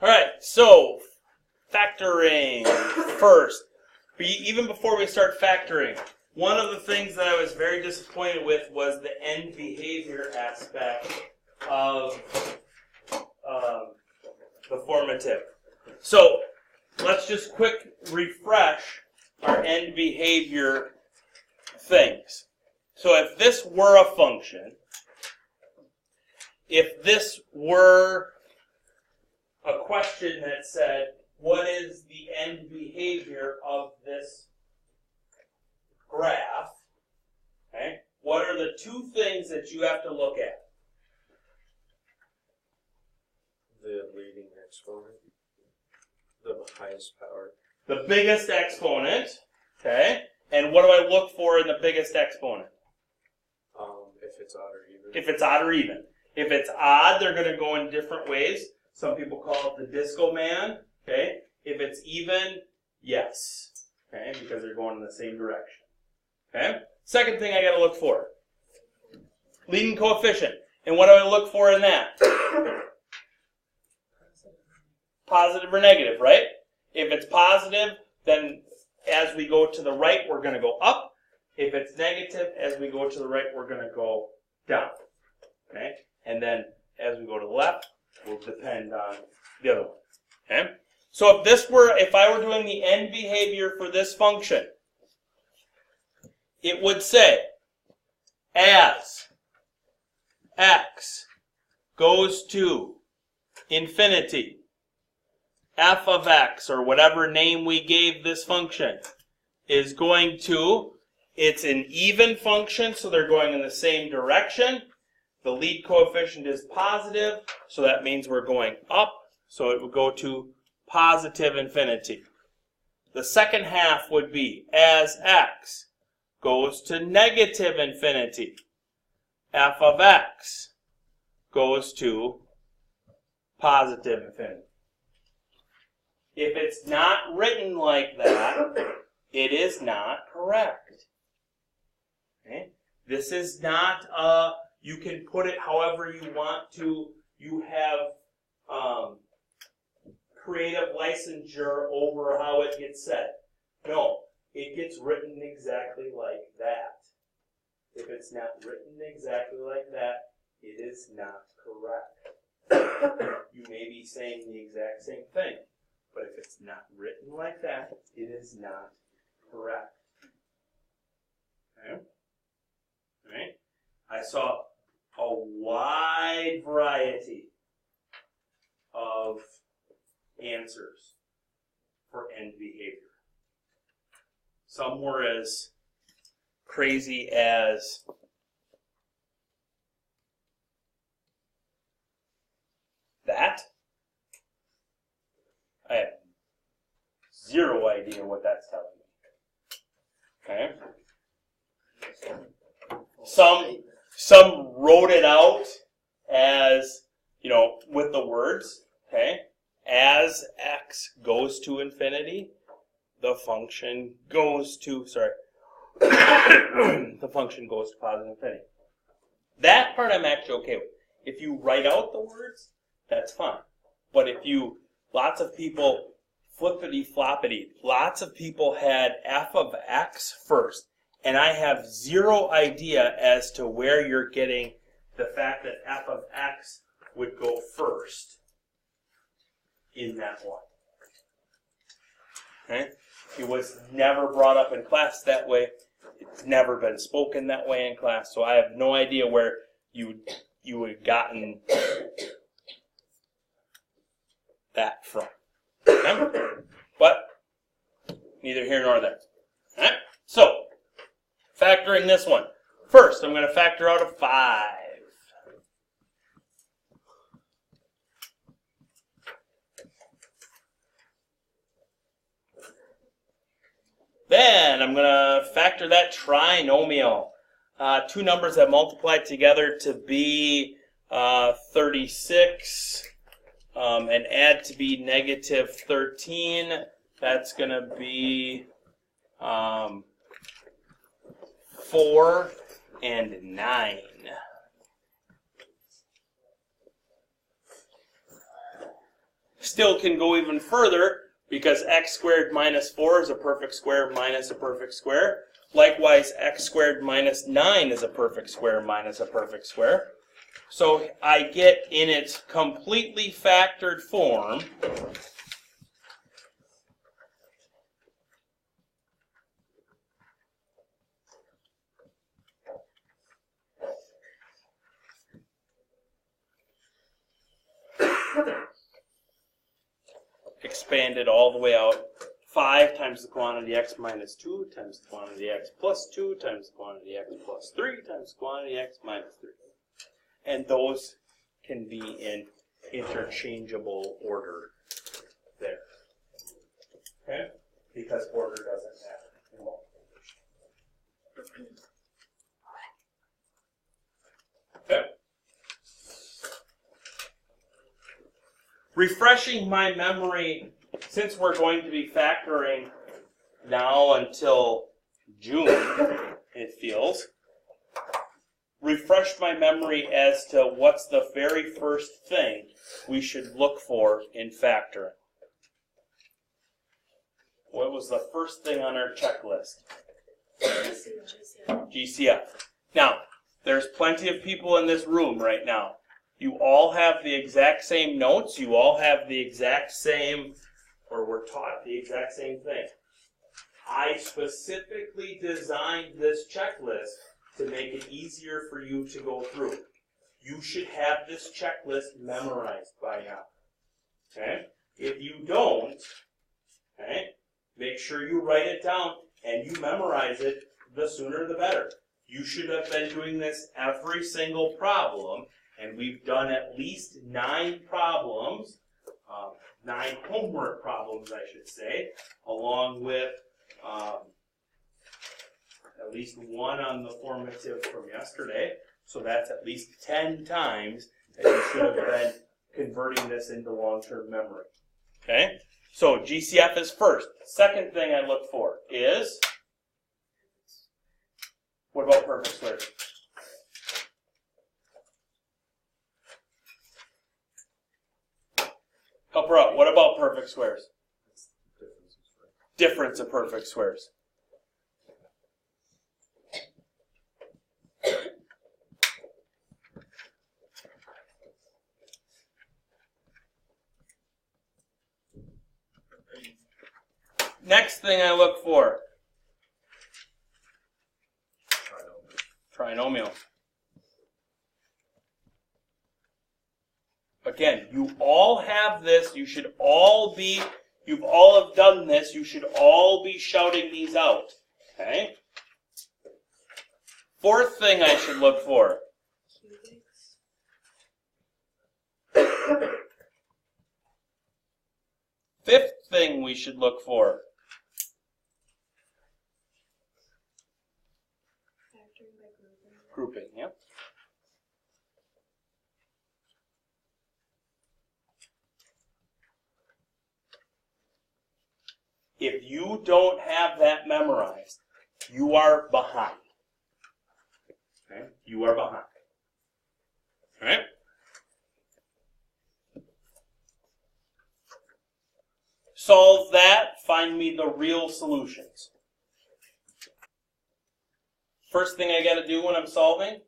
All right, so factoring first. Even before we start factoring, one of the things that I was very disappointed with was the end behavior aspect of the formative. So let's just quick refresh our end behavior things. So if this were a function, if this were a question that said, what is the end behavior of this graph? Okay, what are the two things that you have to look at? The leading exponent, the highest power. The biggest exponent, okay? And what do I look for in the biggest exponent? If it's odd or even. If it's odd or even. If it's odd, they're going to go in different ways. Some people call it the disco man, okay? If it's even, yes, okay? Because they're going in the same direction, okay? Second thing I got to look for, leading coefficient. And what do I look for in that? Positive or negative, right? If it's positive, then as we go to the right, we're going to go up. If it's negative, as we go to the right, we're going to go down. Okay? And then as we go to the left, will depend on the other one. Okay? So if I were doing the end behavior for this function, it would say, as x goes to infinity, f of x, or whatever name we gave this function, is going to, it's an even function, so they're going in the same direction. The lead coefficient is positive, so that means we're going up, so it would go to positive infinity. The second half would be, as x goes to negative infinity, f of x goes to positive infinity. If it's not written like that, it is not correct. Okay? This is not you can put it however you want to. You have creative licensure over how it gets said. No, it gets written exactly like that. If it's not written exactly like that, it is not correct. You may be saying the exact same thing, but if it's not written like that, it is not correct. Okay? All right? I saw a wide variety of answers for end behavior. Some were as crazy as that. I have zero idea what that's telling me. Okay? Some wrote it out as, with the words, okay? As x goes to infinity, the function goes to, the function goes to positive infinity. That part I'm actually okay with. If you write out the words, that's fine. But lots of people, flippity-floppity, lots of people had f of x first. And I have zero idea as to where you're getting the fact that f of x would go first in that one. Okay? It was never brought up in class that way. It's never been spoken that way in class. So I have no idea where you would have gotten that from. Okay? But neither here nor there. All right? So, factoring this one. First, I'm going to factor out a 5. Then I'm going to factor that trinomial. Two numbers that multiply together to be 36 and add to be negative 13. That's going to be 4 and 9. Still can go even further because x squared minus 4 is a perfect square minus a perfect square. Likewise, x squared minus 9 is a perfect square minus a perfect square. So I get in its completely factored form expanded all the way out. 5 times the quantity x minus 2 times the quantity x plus 2 times the quantity x plus 3 times the quantity x minus 3. And those can be in interchangeable order there. Okay? Because order doesn't matter in multiplication. Okay? Refreshing my memory, since we're going to be factoring now until June, it feels, refresh my memory as to what's the very first thing we should look for in factoring. What was the first thing on our checklist? GCF. Now, there's plenty of people in this room right now. You all have the exact same notes. You all have the exact same, or were taught the exact same thing. I specifically designed this checklist to make it easier for you to go through. You should have this checklist memorized by now. Okay? If you don't, okay, make sure you write it down and you memorize it. The sooner the better. You should have been doing this every single problem, and we've done at least 9 problems, 9 homework problems, I should say, along with at least 1 on the formative from yesterday. So that's at least 10 times that you should have been converting this into long-term memory. Okay? So GCF is first. Second thing I look for is, what about perfect squares? Help her out. What about perfect squares? Difference of perfect squares. Next thing I look for. Trinomial. Again, you all have this. You should all be, you've all have done this. You should all be shouting these out. Okay? Fourth thing I should look for. Fifth thing we should look for. Grouping, yep. If you don't have that memorized, you are behind. Okay? You are behind. All right? Solve that, find me the real solutions. First thing I got to do when I'm solving,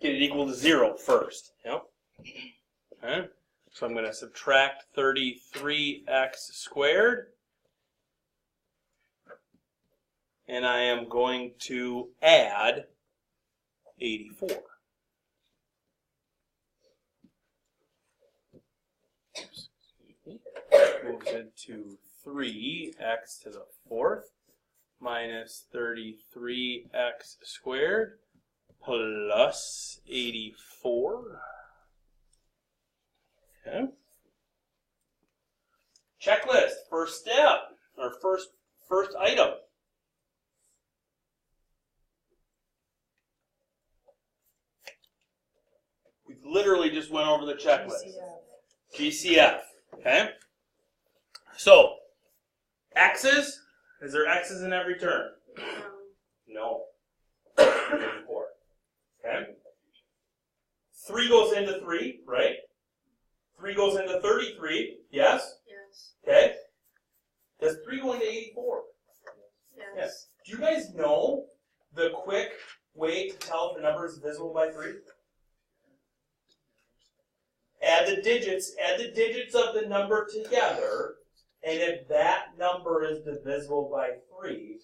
get it equal to 0 first. Yep. Okay. So I'm going to subtract 33x squared. And I am going to add 84. Moves into 3x to the 4th minus 33x squared plus 84. Okay. Checklist, first step, or first item. We literally just went over the checklist. GCF. Okay? So, x's, is there x's in every term? No. 34. Okay? 3 goes into 3, right? 3 goes into 33, yes? Yes. Okay. Does 3 go into 84? Yes. Do you guys know the quick way to tell if a number is divisible by 3? Add the digits of the number together, and if that number is divisible by 3,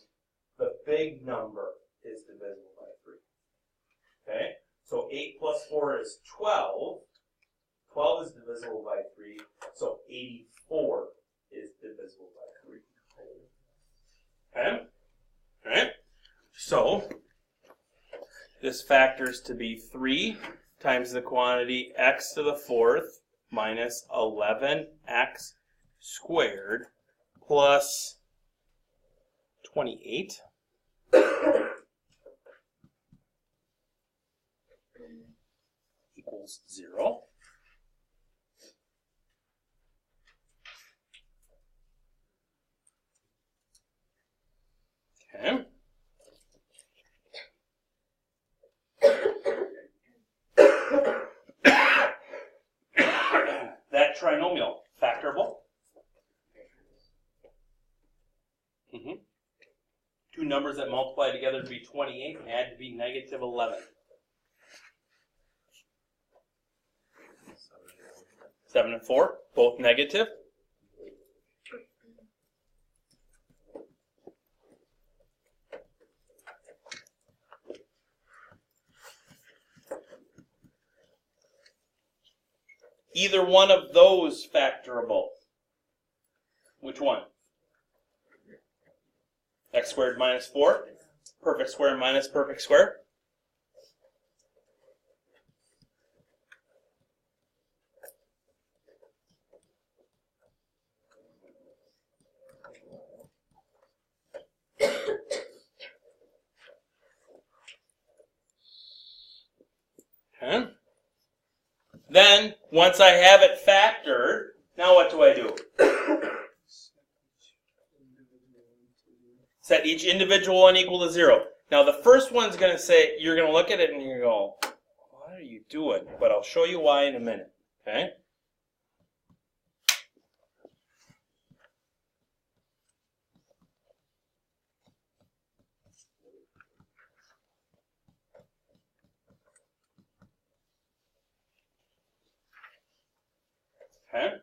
the big number is divisible by 3. Okay? So 8 plus 4 is 12. 12 is divisible by 3, so 84 is divisible by 3. Okay? Alright? So, this factors to be 3 times the quantity x to the 4th minus 11x squared plus 28 equals 0. Okay. That trinomial, factorable. Two numbers that multiply together to be 28 and add to be negative 11. 7 and 4, both negative. Either one of those factorable. Which one? X squared minus 4. Perfect square minus perfect square. Okay. Then, once I have it factored, now what do I do? Set each individual one equal to 0. Now the first one's going to say, you're going to look at it and you're going to go, what are you doing? But I'll show you why in a minute. Okay? Okay?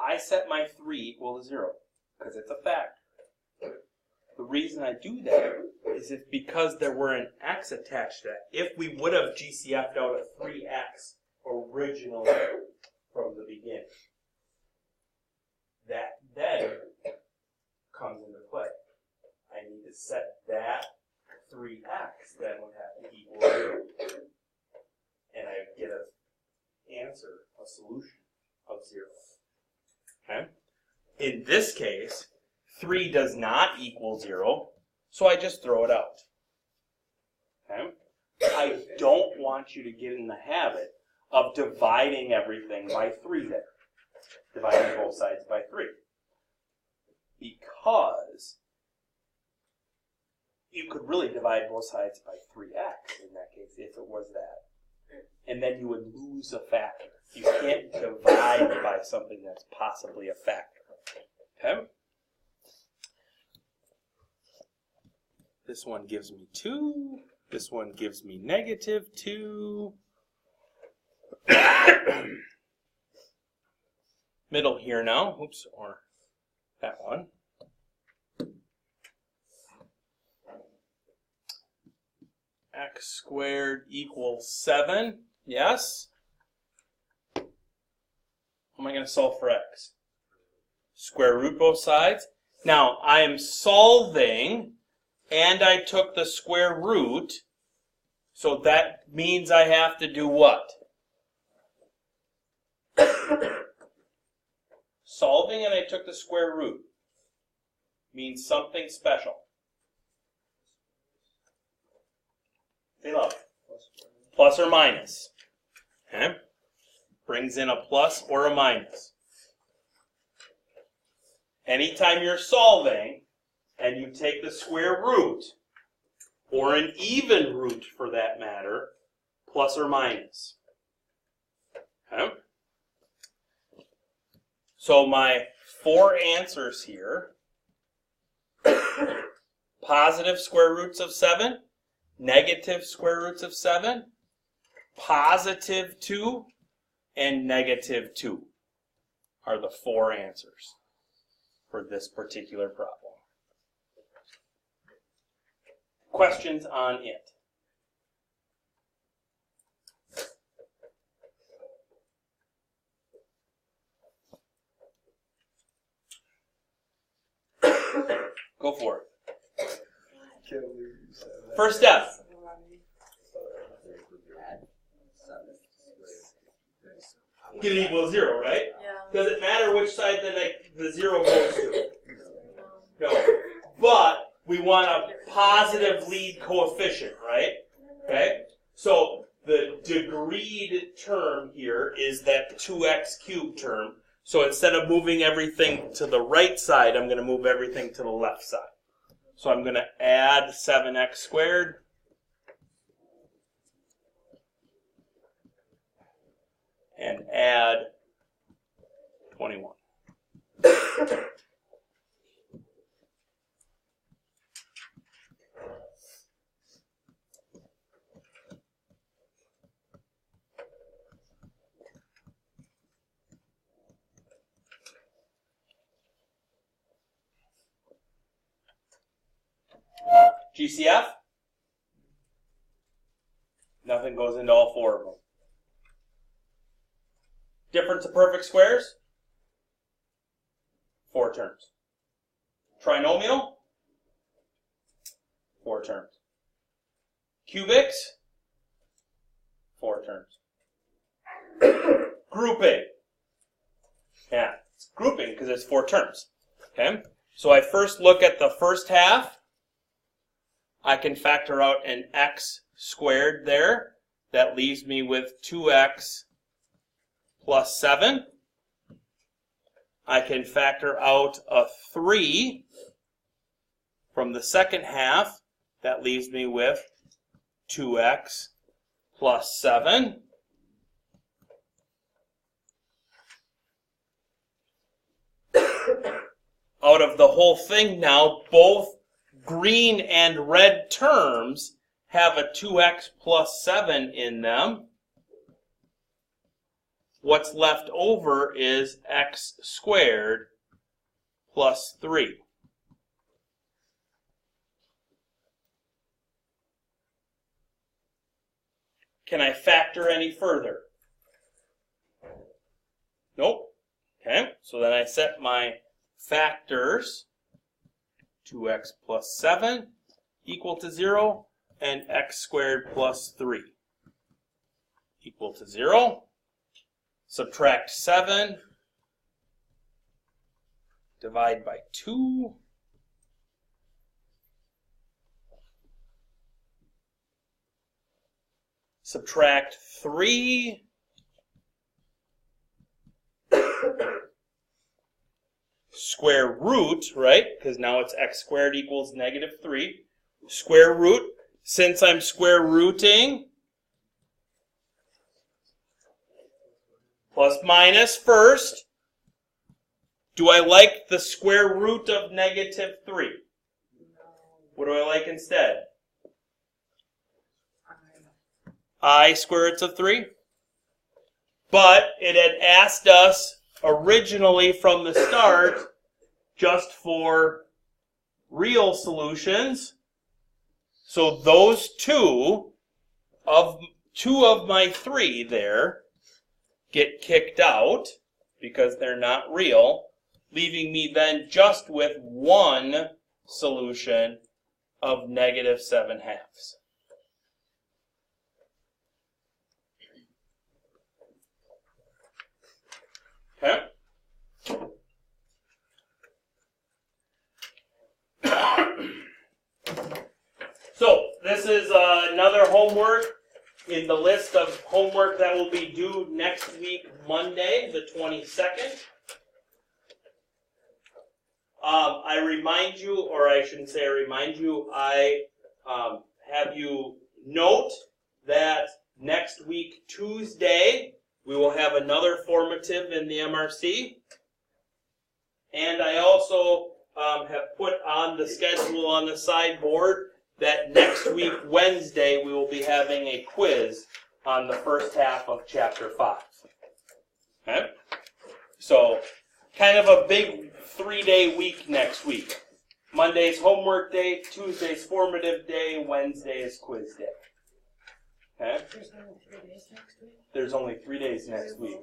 I set my 3 equal to 0 because it's a factor. The reason I do that is it's because there were an x attached to that. If we would have GCF'd out a 3x originally from the beginning, that then comes into play. I need to set that 3x that would have to equal 0. And I get an answer, a solution of 0. Okay? In this case, 3 does not equal 0, so I just throw it out. Okay? I don't want you to get in the habit of dividing everything by 3 there. Dividing both sides by 3. Because you could really divide both sides by 3x in that case, if it was that. And then you would lose a factor. You can't divide by something that's possibly a factor. Okay? This one gives me 2. This one gives me negative 2. Middle here now. Oops, or that one. X squared equals 7. Yes? How am I going to solve for x? Square root both sides. Now, I am solving, and I took the square root, so that means I have to do what? Solving and I took the square root means something special. Say loud. Plus or minus. Okay? Brings in a plus or a minus. Anytime you're solving and you take the square root, or an even root for that matter, plus or minus. Okay? So my 4 answers here, positive square roots of 7, negative square roots of 7, positive 2, and negative 2 are the 4 answers for this particular problem. Questions on it? Go for it. First step. Get it equal to 0, right? Yeah. Does it matter which side the 0 goes to? No. But we want a positive lead coefficient, right? Okay? So the degreed term here is that 2x cubed term. So instead of moving everything to the right side, I'm going to move everything to the left side. So I'm going to add 7x squared. And add 21. GCF? Nothing goes into all 4 of them. Difference of perfect squares? 4 terms. Trinomial? 4 terms. Cubics? 4 terms. Grouping? Yeah, it's grouping because it's 4 terms. Okay? So I first look at the first half. I can factor out an x squared there. That leaves me with 2x plus 7. I can factor out a 3 from the second half. That leaves me with 2x plus 7. Out of the whole thing now, both green and red terms have a 2x plus 7 in them. What's left over is x squared plus 3. Can I factor any further? Nope. Okay, so then I set my factors, 2x plus 7 equal to 0, and x squared plus 3 equal to 0. Subtract 7, divide by 2. Subtract 3. Square root, right? Because now it's x squared equals negative 3. Square root, since I'm square rooting, plus minus first. Do I like the square root of negative 3? What do I like instead? I square roots of 3. But it had asked us originally from the start just for real solutions. So those two of my 3 there get kicked out because they're not real, leaving me then just with one solution of negative 7/2. Okay? So, this is another homework in the list of homework that will be due next week, Monday, the 22nd. I remind you, or I shouldn't say I remind you, I have you note that Next week, Tuesday, we will have another formative in the MRC. And I also have put on the schedule on the sideboard that next week, Wednesday, we will be having a quiz on the first half of Chapter 5. Okay? So, kind of a big 3-day week next week. Monday's homework day, Tuesday's formative day, Wednesday is quiz day. Okay? There's only 3 days next week. There's only 3 days next week.